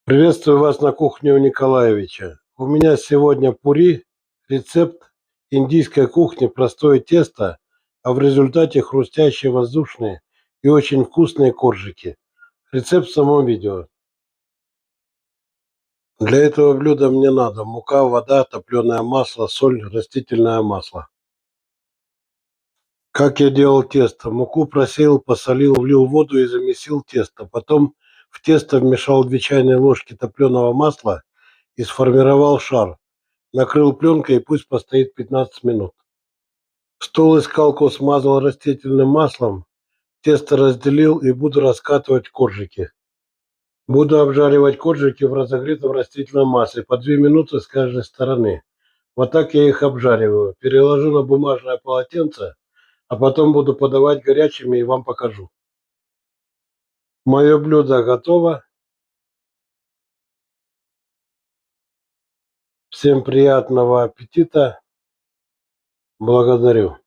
Приветствую вас на кухне у Николаевича. У меня сегодня пури, рецепт индийской кухни, простое тесто, а в результате хрустящие воздушные и очень вкусные коржики. Рецепт в самом видео. Для этого блюда мне надо мука, вода, топленое масло, соль, растительное масло. Как я делал тесто? Муку просеял, посолил, влил воду и замесил тесто. Потом в тесто вмешал 2 чайные ложки топленого масла и сформировал шар. Накрыл пленкой и пусть постоит 15 минут. Стол и скалку смазал растительным маслом, тесто разделил и буду раскатывать коржики. Буду обжаривать коржики в разогретом растительном масле по 2 минуты с каждой стороны. Вот так я их обжариваю. Переложу на бумажное полотенце, а потом буду подавать горячими и вам покажу. Мое блюдо готово. Всем приятного аппетита. Благодарю.